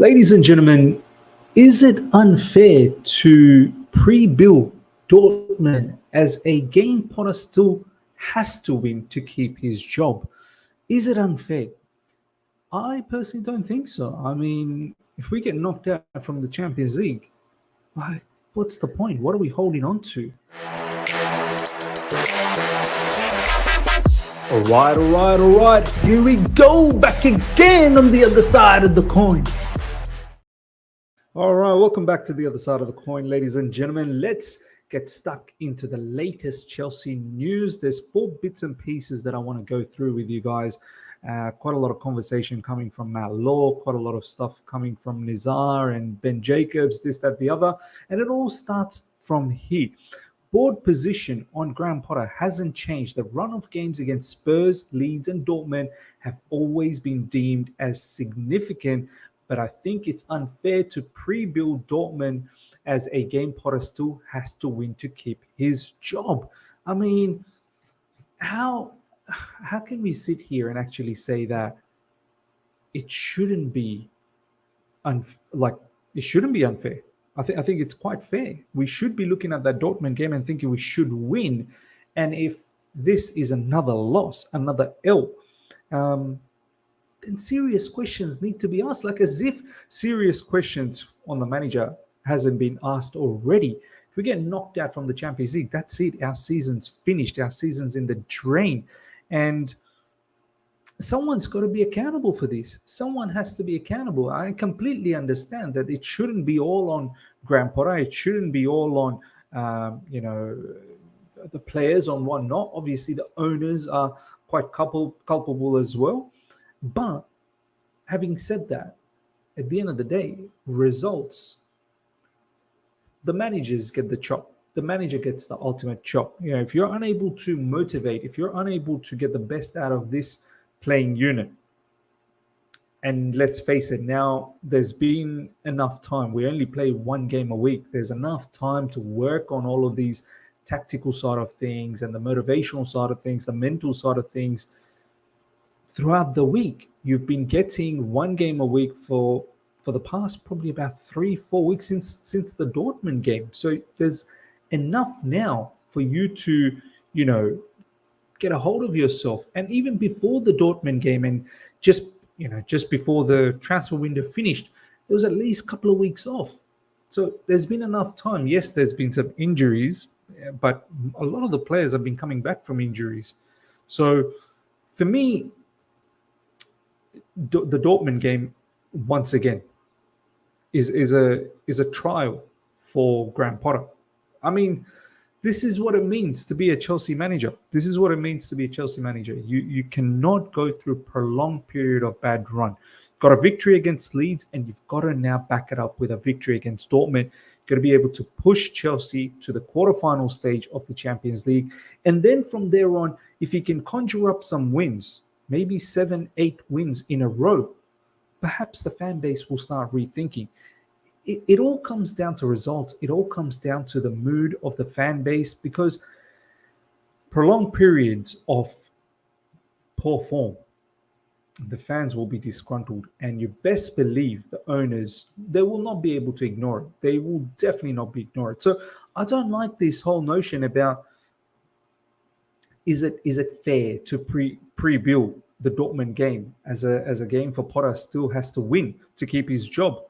Ladies and gentlemen, is it unfair to pre-bill Dortmund as a game Potter still has to win to keep his job? Is it unfair? I personally don't think so. I mean, if we get knocked out from the Champions League, why, what's the point? What are we holding on to? All right. Here we go, back again on the other side of the coin. All right, welcome back to the other side of the coin, ladies and gentlemen. Let's get stuck into the latest Chelsea news. There's 4 bits and pieces that I want to go through with you guys. Quite a lot of conversation coming from Matt Law, quite a lot of stuff coming from Nizar and Ben Jacobs, this, that, the other. And it all starts from here. Board position on Graham Potter hasn't changed. The run of games against Spurs, Leeds and Dortmund have always been deemed as significant, but I think it's unfair to pre-bill Dortmund as a game Potter still has to win to keep his job. I mean, how can we sit here and actually say that it shouldn't be unfair? I think it's quite fair. We should be looking at that Dortmund game and thinking we should win. And if this is another loss, another L, then serious questions need to be asked, like as if serious questions on the manager hasn't been asked already. If we get knocked out from the Champions League, that's it. Our season's finished. Our season's in the drain. And someone's got to be accountable for this. Someone has to be accountable. I completely understand that it shouldn't be all on Graham Potter. It shouldn't be all on, the players on one not. Obviously, the owners are quite culpable as well. But having said that, at the end of the day, results, the managers get the chop. The manager gets the ultimate chop. You know, if you're unable to motivate, if you're unable to get the best out of this playing unit, and let's face it, now there's been enough time. We only play 1 game a week. There's enough time to work on all of these tactical side of things and the motivational side of things, the mental side of things. Throughout the week, you've been getting 1 game a week for the past probably about 3-4 weeks since the Dortmund game. So there's enough now for you to, get a hold of yourself. And even before the Dortmund game and just before the transfer window finished, there was at least a couple of weeks off. So there's been enough time. Yes, there's been some injuries, but a lot of the players have been coming back from injuries. So for me, the Dortmund game, once again, is a trial for Graham Potter. I mean, this is what it means to be a Chelsea manager. This is what it means to be a Chelsea manager. You cannot go through a prolonged period of bad run. Got a victory against Leeds, and you've got to now back it up with a victory against Dortmund. You've got to be able to push Chelsea to the quarterfinal stage of the Champions League. And then from there on, if you can conjure up some wins, maybe 7-8 wins in a row, perhaps the fan base will start rethinking. It all comes down to results. It all comes down to the mood of the fan base, because prolonged periods of poor form, the fans will be disgruntled, and you best believe the owners, they will not be able to ignore it. They will definitely not be ignored. So I don't like this whole notion about is it fair to pre-bill the Dortmund game as a game for Potter still has to win to keep his job.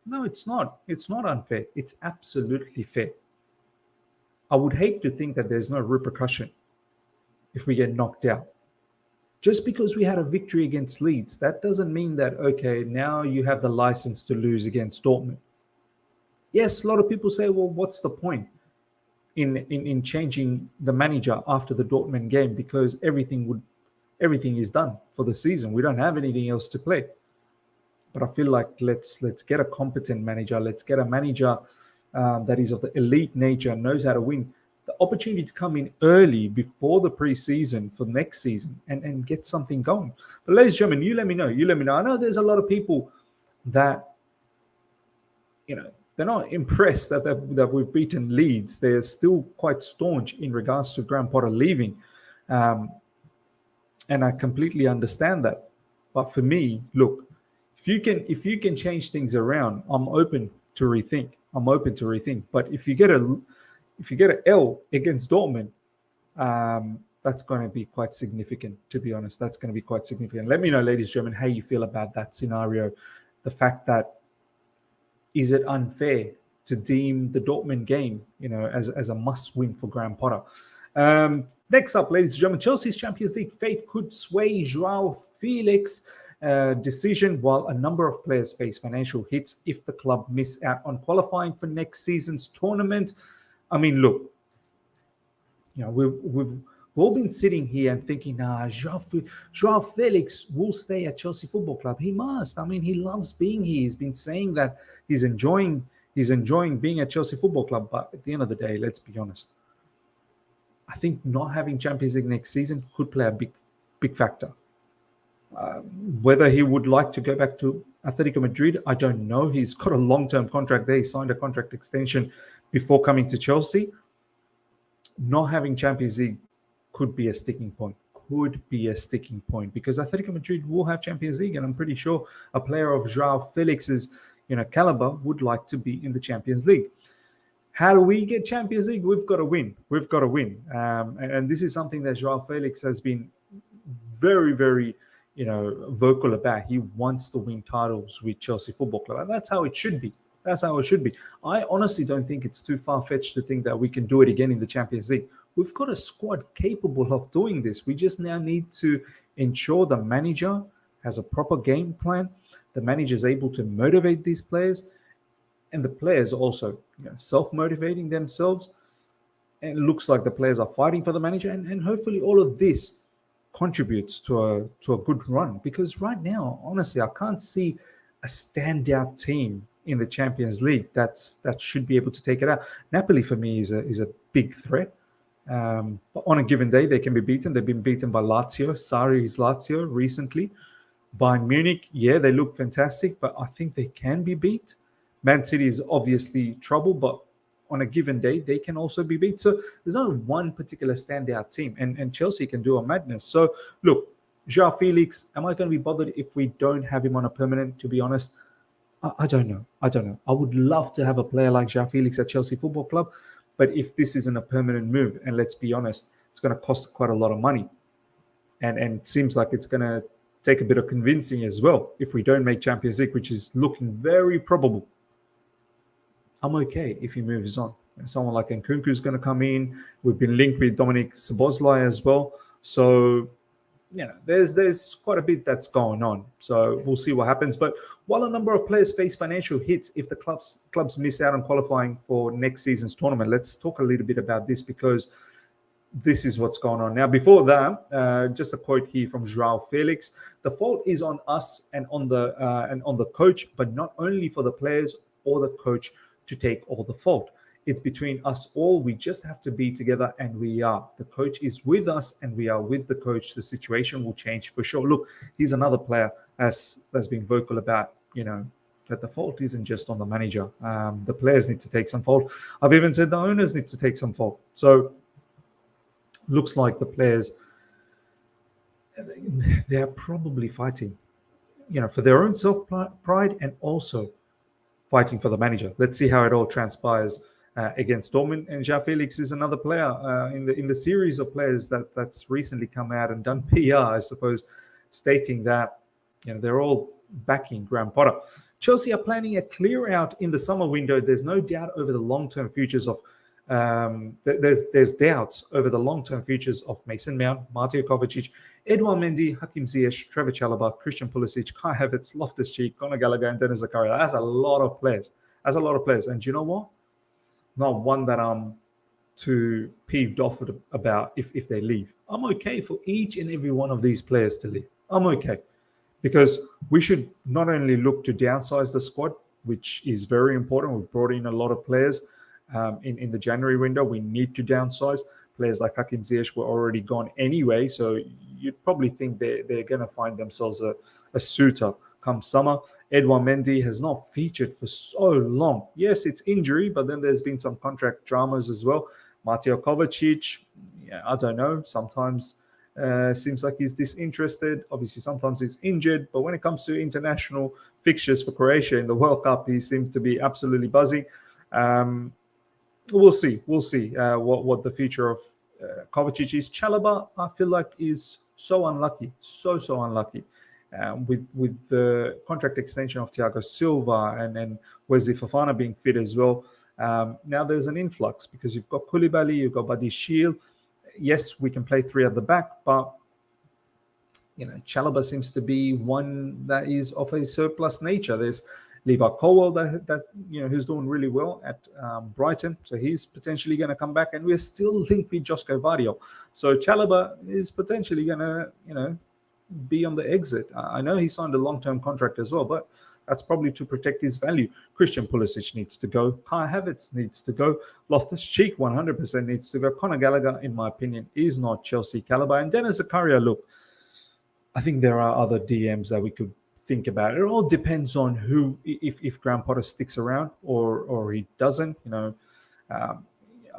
No, it's not. It's not unfair. It's absolutely fair. I would hate to think that there's no repercussion if we get knocked out. Just because we had a victory against Leeds, that doesn't mean that, okay, now you have the license to lose against Dortmund. Yes, a lot of people say, well, what's the point in changing the manager after the Dortmund game, because everything is done for the season. We don't have anything else to play. But I feel like let's get a competent manager. Let's get a manager that is of the elite nature, knows how to win. The opportunity to come in early before the preseason for next season and get something going. But ladies and gentlemen, you let me know. I know there's a lot of people that, they're not impressed that we've beaten Leeds. They're still quite staunch in regards to Graham Potter leaving. And I completely understand that. But for me, look, If you can change things around, I'm open to rethink. But if you get a L against Dortmund, that's going to be quite significant, to be honest. That's going to be quite significant. Let me know, ladies and gentlemen, how you feel about that scenario. The fact that, is it unfair to deem the Dortmund game, as a must-win for Graham Potter? Next up, ladies and gentlemen, Chelsea's Champions League fate could sway Joao Felix decision, while a number of players face financial hits if the club miss out on qualifying for next season's tournament. I mean, look, we've all been sitting here and thinking, Joao Felix will stay at Chelsea Football Club. He must. I mean, he loves being here. He's been saying that he's enjoying being at Chelsea Football Club. But at the end of the day, let's be honest. I think not having Champions League next season could play a big factor. Whether he would like to go back to Atletico Madrid, I don't know. He's got a long-term contract there. He signed a contract extension before coming to Chelsea. Not having Champions League could be a sticking point. Because Atletico Madrid will have Champions League, and I'm pretty sure a player of Joao Felix's caliber would like to be in the Champions League. How do we get Champions League? We've got to win. And this is something that Joao Felix has been very, very vocal about. He wants to win titles with Chelsea Football Club, and that's how it should be. I honestly don't think it's too far-fetched to think that we can do it again in the Champions League. We've got a squad capable of doing this. We just now need to ensure the manager has a proper game plan. The manager is able to motivate these players, and the players also self-motivating themselves. And it looks like the players are fighting for the manager, and hopefully all of this contributes to a good run. Because right now, honestly, I can't see a standout team in the Champions League that should be able to take it out. Napoli for me is a big threat. But on a given day, they can be beaten. They've been beaten by Lazio. Sarri's Lazio recently. Bayern Munich, they look fantastic, but I think they can be beat. Man City is obviously trouble, but on a given day, they can also be beat. So there's not one particular standout team, and Chelsea can do a madness. So look, Joao Felix, am I going to be bothered if we don't have him on a permanent? To be honest, I don't know. I would love to have a player like Joao Felix at Chelsea Football Club, but if this isn't a permanent move, and let's be honest, it's going to cost quite a lot of money, and it seems like it's going to take a bit of convincing as well if we don't make Champions League, which is looking very probable. I'm okay if he moves on. Someone like Nkunku is going to come in. We've been linked with Dominik Szoboszlai as well. So, there's quite a bit that's going on. So we'll see what happens. But while a number of players face financial hits if the clubs miss out on qualifying for next season's tournament, let's talk a little bit about this, because this is what's going on. Now, before that, just a quote here from Joao Felix: "The fault is on us and on the coach, but not only for the players or the coach to take all the fault. It's between us all. We just have to be together, and we are. The coach is with us, and we are with the coach. The situation will change for sure." Look, he's another player that's been vocal about, that the fault isn't just on the manager. The players need to take some fault. I've even said the owners need to take some fault. So looks like the players, they are probably fighting, for their own self-pride and also fighting for the manager. Let's see how it all transpires against Dortmund. And Joao Felix is another player in the series of players that's recently come out and done PR, I suppose, stating that they're all backing Graham Potter. Chelsea are planning a clear out in the summer window. There's no doubt over the long-term futures of there's doubts over the long-term futures of Mason Mount, Mateo Kovacic, Edouard Mendy, Hakim Ziyech, Trevor Chalobah, Christian Pulisic, Kai Havertz, Loftus-Cheek, Conor Gallagher, and Dennis Zakaria. That's a lot of players. And you know what? Not one that I'm too peeved off about if they leave. I'm okay for each and every one of these players to leave. I'm okay. Because we should not only look to downsize the squad, which is very important. We've brought in a lot of players in the January window. We need to downsize. Players like Hakim Ziyech were already gone anyway, so you'd probably think they're going to find themselves a suitor come summer. Edouard Mendy has not featured for so long. Yes, it's injury, but then there's been some contract dramas as well. Mateo Kovacic, I don't know. Sometimes Seems like he's disinterested. Obviously, sometimes he's injured, but when it comes to international fixtures for Croatia in the World Cup, he seems to be absolutely buzzing. We'll see. We'll see what the future of Kovacic is. Chalobah, I feel like, is so unlucky, so unlucky. With the contract extension of Thiago Silva and Wesley Fofana being fit as well, now there's an influx because you've got Koulibaly, you've got Badiashile. Yes, we can play three at the back, but Chalobah seems to be one that is of a surplus nature. There's Levi Colwell that who's doing really well at Brighton, so he's potentially going to come back, and we're still linked with Josko Vardio. So Chalobah is potentially going to be on the exit. I know he signed a long-term contract as well, but that's probably to protect his value. Christian Pulisic needs to go. Kai Havertz needs to go. Loftus-Cheek 100% needs to go. Conor Gallagher, in my opinion, is not Chelsea caliber. And Dennis Zakaria, look, I think there are other DMs that we could think about. It all depends on who, if Graham Potter sticks around or he doesn't. I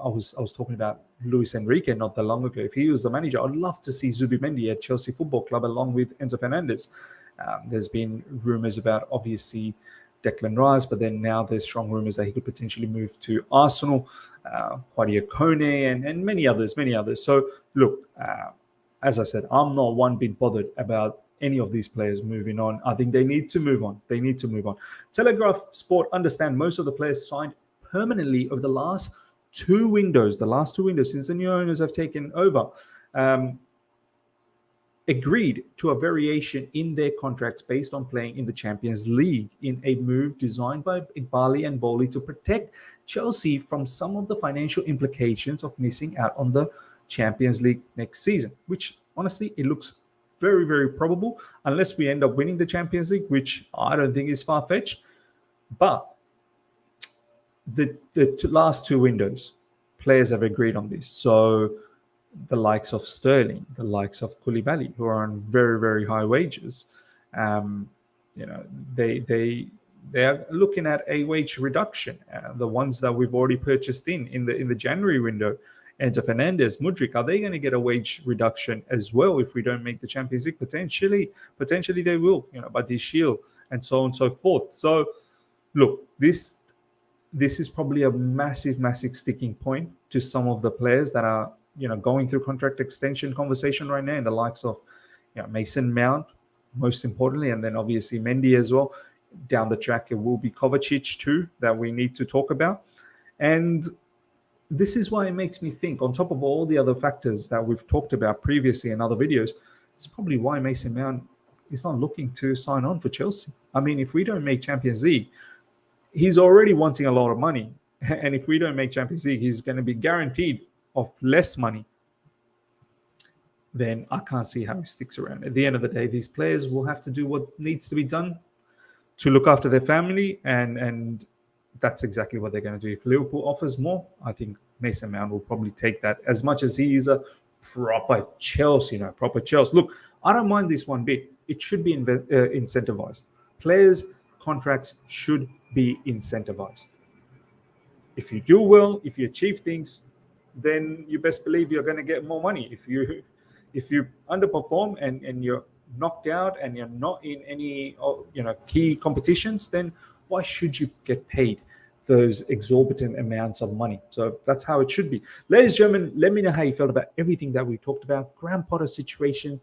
was talking about Luis Enrique not that long ago. If he was the manager, I'd love to see Zubimendi at Chelsea Football Club along with Enzo Fernandez. There's been rumours about, obviously, Declan Rice, but then now there's strong rumours that he could potentially move to Arsenal, Quadio Kone, and many others. So, look, as I said, I'm not one bit bothered about any of these players moving on. I think they need to move on. Telegraph Sport understand most of the players signed permanently over the last two windows since the new owners have taken over, agreed to a variation in their contracts based on playing in the Champions League, in a move designed by Igbali and Bowley to protect Chelsea from some of the financial implications of missing out on the Champions League next season, which honestly, it looks very, very probable unless we end up winning the Champions League, which I don't think is far-fetched. But the last two windows, players have agreed on this. So the likes of Sterling, the likes of Koulibaly, who are on very, very high wages, they are looking at a wage reduction. The ones that we've already purchased in the January window, Enzo Fernandez, Mudryk, are they going to get a wage reduction as well if we don't make the Champions League? Potentially they will. Badiashile and so on and so forth. So look, this is probably a massive sticking point to some of the players that are going through contract extension conversation right now, in the likes of Mason Mount, most importantly, and then obviously Mendy as well. Down the track, it will be Kovacic too that we need to talk about. And this is why it makes me think, on top of all the other factors that we've talked about previously in other videos, it's probably why Mason Mount is not looking to sign on for Chelsea. I mean, if we don't make Champions League, he's already wanting a lot of money. And if we don't make Champions League, he's going to be guaranteed of less money. Then I can't see how he sticks around. At the end of the day, these players will have to do what needs to be done to look after their family, and that's exactly what they're going to do. If Liverpool offers more, I think Mason Mount will probably take that, as much as he is a proper Chelsea, Look, I don't mind this one bit. It should be incentivized. Players' contracts should be incentivized. If you do well, if you achieve things, then you best believe you're going to get more money. If you underperform and you're knocked out and you're not in any key competitions, then why should you get paid those exorbitant amounts of money? So that's how it should be. Ladies and gentlemen, let me know how you felt about everything that we talked about. Graham Potter's situation,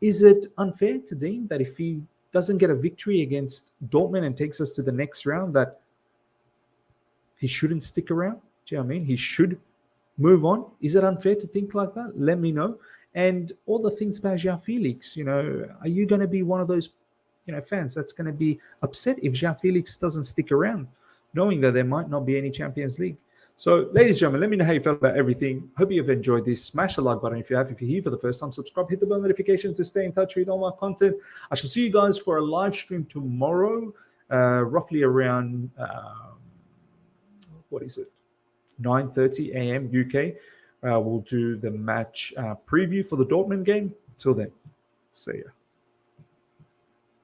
is it unfair to deem that if he doesn't get a victory against Dortmund and takes us to the next round, that he shouldn't stick around? Do you know what I mean? He should move on. Is it unfair to think like that? Let me know. And all the things about Joao Felix, are you going to be one of those fans that's going to be upset if Joao Felix doesn't stick around, knowing that there might not be any Champions League? So, ladies and gentlemen, let me know how you felt about everything. Hope you've enjoyed this. Smash the like button if you have. If you're here for the first time, subscribe, hit the bell notification to stay in touch with all my content. I shall see you guys for a live stream tomorrow, roughly around 9:30 a.m. UK. We'll do the match preview for the Dortmund game. Till then, see ya.